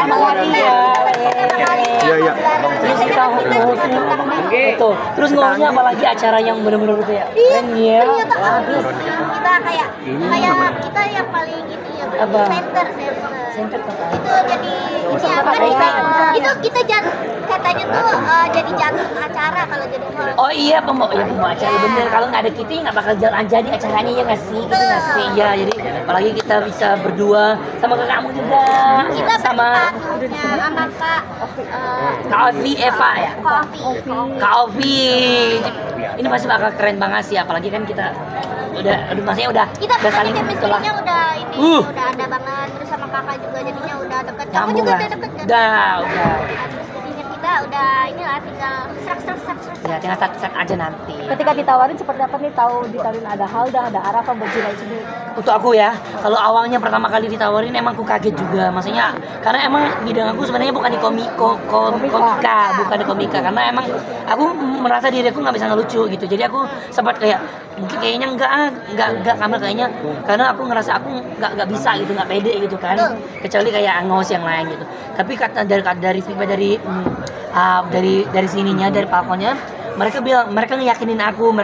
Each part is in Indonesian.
pertama kali ya. Iya. Terus kita ngomongin itu. Terus ngomongnya apalagi acara yang benar-benar itu ya. Keren ya. Habis kita kayak kita yang paling ini ya. Apa? Center. Apa? Itu jadi ini apa nih? Itu kita katanya tuh jadi jantung acara kalau jadi host. Oh iya, pembawa acara bener. Kalau nggak ada kita nggak bakal jalan jadi acaranya ya nggak sih? Gitu nggak sih? Ya jadi apalagi kita bisa berdua sama kakakmu juga. Kita sama sama Kak Kalvi Eva ya. Coffee. Kalvi. Ini pasti bakal keren banget sih. Apalagi kan kita udah maksudnya udah saling chemistry-nya udah ini udah ada banget, terus sama kakak juga jadinya udah deket. Kamu juga udah deket kan? Udah. Terus jadinya kita udah inilah tinggal serak. Ya tinggal set aja nanti. Ketika ditawarin seperti apa nih? Tahu ditawarin ada Halda, ada Arafa buat Jirai sendiri. Untuk aku ya, kalau awalnya pertama kali ditawarin emang aku kaget juga. Maksudnya karena emang bidang aku sebenarnya bukan di komika, karena emang aku merasa diri aku nggak bisa ngelucu gitu. Jadi aku sempat kayak mungkin kayaknya enggak kamar kayaknya, karena aku ngerasa aku nggak bisa gitu, nggak pede gitu kan. Kecuali kayak Angos yang lain gitu. Tapi kata dari sininya, dari palkonnya, mereka bilang, mereka ngeyakinin aku,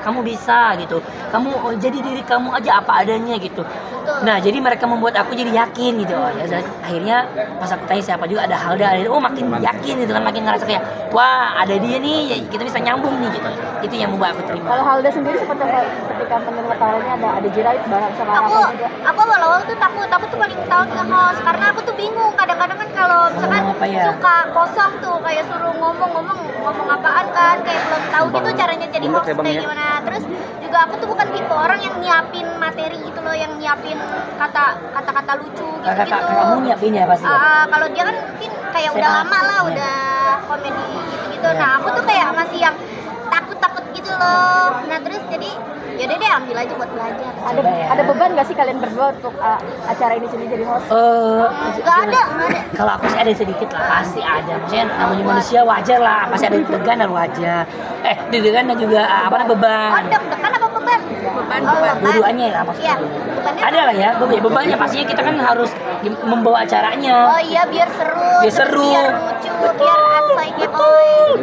kamu bisa gitu, kamu jadi diri kamu aja apa adanya gitu. Nah jadi mereka membuat aku jadi yakin gitu. Ya, akhirnya pas aku tanya siapa juga ada Halda, makin yakin gitu kan, makin ngerasa kayak wah ada dia nih, kita bisa nyambung nih gitu. Itu yang membuat aku terima. Kalau Halda sendiri seperti apa ketika menerima tawarannya ada Jirai bareng sama Arafa juga? Aku awal-awal tuh takut tuh paling takut nge-host karena aku tuh bingung. Kadang-kadang kan kalau misalkan suka kosong tuh kayak suruh ngomong apaan kan, kayak belum tahu gitu caranya jadi host kayak gimana. Terus juga aku tuh bukan tipe orang yang nyiapin materi gitu loh, yang nyiapin kata-kata lucu gitu. Kamu nyiapin ya pasti. Kalau dia kan mungkin kayak udah lama lah, udah komedi gitu. Nah aku tuh kayak masih yang takut gitu loh. Nah terus jadi yaudah deh ambil aja buat belajar. Ada beban nggak sih kalian berdua untuk acara ini sendiri jadi host? Nggak ada. Kalau aku sih ada sedikit lah, pasti ada. Maksudnya namanya manusia wajar lah, pasti ada deg-degan dan wajar. Deg-degan dan juga beban. Deg-degan apa beban? Beban. Dua-duanya ya maksudnya. Iya. Ada lah ya, bebannya pastinya kita kan harus membawa acaranya. Oh iya, biar seru. Biar lucu, biar aslinya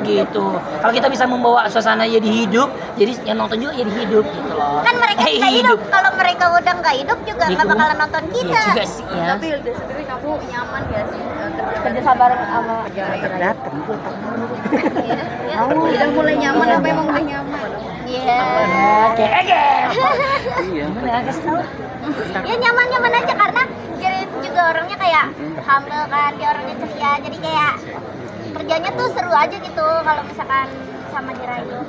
gitu. Kalau kita bisa membawa suasana jadi hidup, jadi yang nonton juga jadi hidup gitu loh. Kan mereka nggak hidup. Kalau mereka udah nggak hidup juga nggak bakalan nonton kita. Iya juga sih ya. Tapi Hilda sendiri kamu nyaman gak sih kerja sama datang. Kamu udah mulai nyaman apa emang udah nyaman? Iya. Oke. Iya. Mana kasih tahu? Ya nyaman aja karena dia juga orangnya kayak humble kan, dia orangnya ceria. Jadi kayak kerjanya tuh seru aja gitu kalau misalkan sama Jirayu.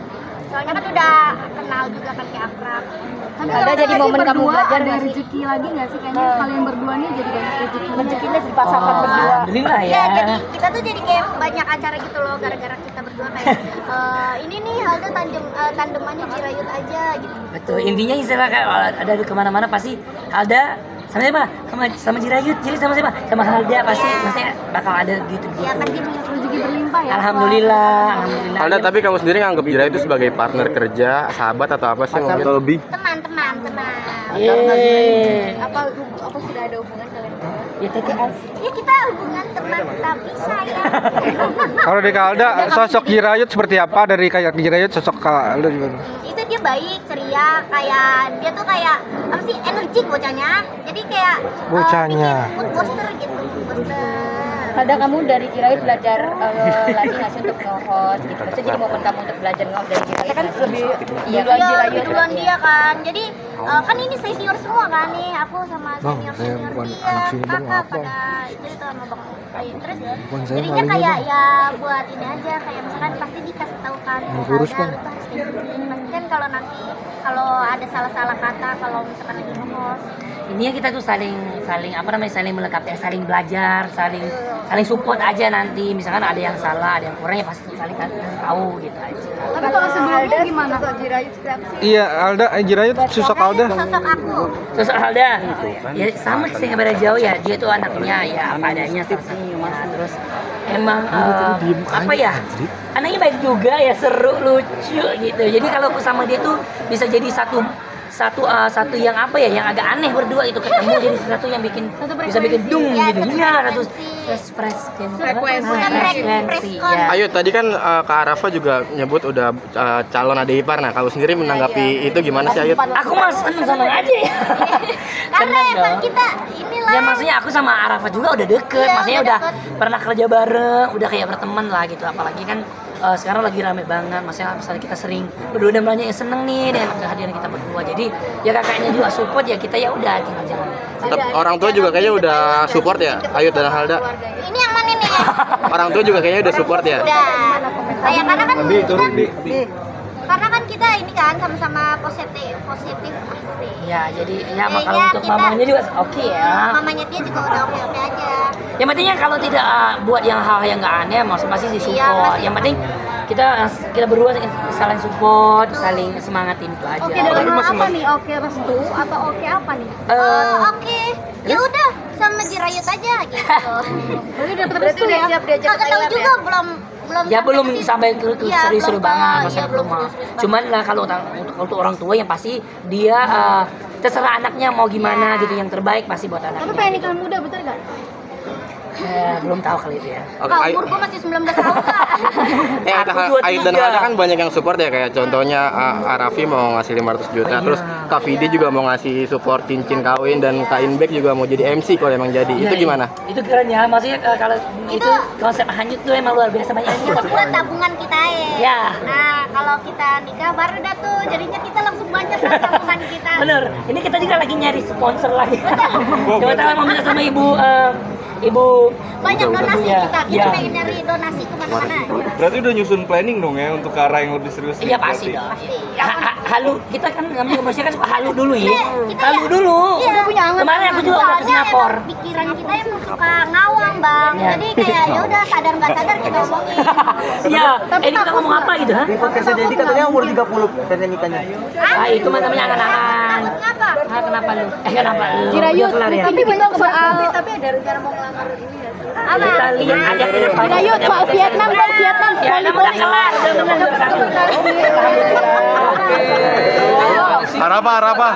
Soalnya kan udah kenal juga kan, kayak akrab. Tapi ada jadi momen kamu belajar ada rezeki lagi nggak sih kayaknya kalian berdua nih jadi banyak rezekinya dipasangkan berdua. Alhamdulillah ya. Ya jadi kita tuh jadi kayak banyak acara gitu loh gara-gara kita berdua kayak ini nih Halda tandemannya Jirayut aja gitu. Betul, intinya istilah kayak ada di kemana-mana pasti Halda sama siapa? Sama Jirayut, jadi sama siapa? Sama Halda pasti, maksudnya bakal ada gitu. Ya pasti rezeki berlimpah ya. Alhamdulillah. Halda, tapi kamu sendiri nganggap Jira itu sebagai partner kerja, sahabat atau apa sih? Atau lebih? teman. Apa sudah ada hubungan kalian? Ya TTS. Ya kita hubungan teman tapi sayang. Kalau dari Kak Halda, sosok Jirayut seperti apa? Dari kayak Jirayut sosok Kak Halda gimana? Itu dia baik, ceria, kayak dia tuh kayak apa sih, energik bocahnya. Jadi kayak Bocahnya. bikin mood booster gitu, mood booster. Ada kamu dari Jirayut belajar lagi nggak sih untuk nge-host gitu? Maksudnya jadi momen kamu untuk belajar nge-host dari Jirayut? Kan lebih duluan Jirayut. Duluan dia kan. Jadi kan ini senior semua kan nih, aku sama senior dia, kakak pada itu sama bang. Terus jadinya kayak ya buat ini aja, kayak misalkan pasti dikasih tahu kan, ada lu tuh harus kayak gini. Pasti kan kalau nanti kalau ada salah-salah kata kalau misalkan lagi nge-host. Intinya kita tuh saling melengkapi, saling belajar, saling support aja nanti. Misalkan ada yang salah, ada yang kurang, ya pasti saling tahu gitu aja. Tapi kalau sebelumnya gimana? Iya, Halda, Jirayut sosok Halda. Sosok Halda, ya sama sih nggak beda jauh ya. Dia tuh anaknya ya apa adanya, terus emang apa ya? Anaknya baik juga ya, seru, lucu gitu. Jadi kalau aku sama dia tuh bisa jadi satu yang apa ya, yang agak aneh berdua itu ketemu jadi sesuatu yang bisa bikin dung gitu. Iya, satu frekuensi. Ya. Ayo tadi kan Kak Arafa juga nyebut udah calon adik ipar. Nah, kalau sendiri menanggapi itu gimana sih, Ayut? Aku mah seneng aja ya. Karena Seneng emang dong. kita inilah. Ya maksudnya aku sama Arafa juga udah deket, Iya, maksudnya udah udah pernah kerja bareng, udah kayak berteman lah gitu. Apalagi kan sekarang lagi rame banget, maksudnya kita sering berdua dan banyak yang seneng nih dengan kehadiran kita berdua. Jadi ya kakaknya juga support ya, kita ya udah tinggal jalan. Tetap orang tua juga kayaknya udah support ya, Ayut dan Halda. Ini yang mana nih? Orang tua juga kayaknya udah support ya. Udah. Kayak karena kan karena kan kita ini kan sama-sama positif asik. Ya jadi ya Kayaknya kalau untuk kita- mamanya juga oke ya. Mamanya dia juga udah oke aja. Yang pentingnya kalau tidak buat yang hal yang nggak aneh, pasti di Iya, support. pasti. Yang penting kita berdua saling support, saling semangatin itu aja. Oke dalam hal apa nih? Oke restu atau oke apa nih? Oke. Ya udah sama Jirayut aja gitu. Berarti udah dapet Berarti restu udah ya? siap diajak ke Kagak tahu Thailand juga ya? belum Ya belum ke situ. sampai ke Iya, serius-serius belum banget tahu. masa Iya, belum rumah. serius banget. Cuman lah kalau untuk orang tua yang pasti dia terserah anaknya mau gimana gitu, yang terbaik pasti buat Tapi anaknya. pengen nikah muda betul nggak? Belum tahu kali itu ya. Oke, Kak, umur gua masih 19 tahun, Kak. Aku 23. Ayut dan Halda kan banyak yang support ya, kayak contohnya Arafi mau ngasih 500 juta, terus Kak Vidi juga mau ngasih support cincin kawin, dan Kak Inbek juga mau jadi MC kalau emang jadi. Itu Iya, gimana? Itu keren ya, maksudnya kalau itu konsep hanyut tuh emang luar biasa banyak Itu buat tabungan kita ya. Ya. Nah, kalau kita nikah baru dah tuh, jadinya kita langsung banyak kan tabungan kita. Bener, ini kita juga lagi nyari sponsor lagi. Coba tahu mau minta sama ibu Banyak donasi Iya, kita iya. pengen nyari donasi kemana-mana. Berarti udah nyusun planning dong ya untuk ke arah yang lebih serius. Iya nih, pasti berarti. dong. Pasti. Halu kita kan ngambil komersial kan suka halu dulu ya. Kita Halu ya- dulu. Iya, udah punya angan. Kemarin aku juga udah ke Soalnya Singapura. emang pikiran kita emang suka ngawang, Bang. Iya. Jadi kayak ya udah sadar nggak sadar kita omongin. Iya, ini kita ngomong apa gitu, ha? Di podcastnya Dedi katanya umur 30 katanya nikahnya. Ah, itu mah namanya angan-angan. Takut ngapa? Ah, kenapa lu? Kenapa lu? Jirayut, Udah kelar ya? tapi kita soal Tapi ada rencana mau ngelamar ini nggak sih? Kita lihat aja ke depan. Jirayut soal Vietnam dong, Vietnam. Ya, namun udah kelar, udah benar udah satu. Harapan.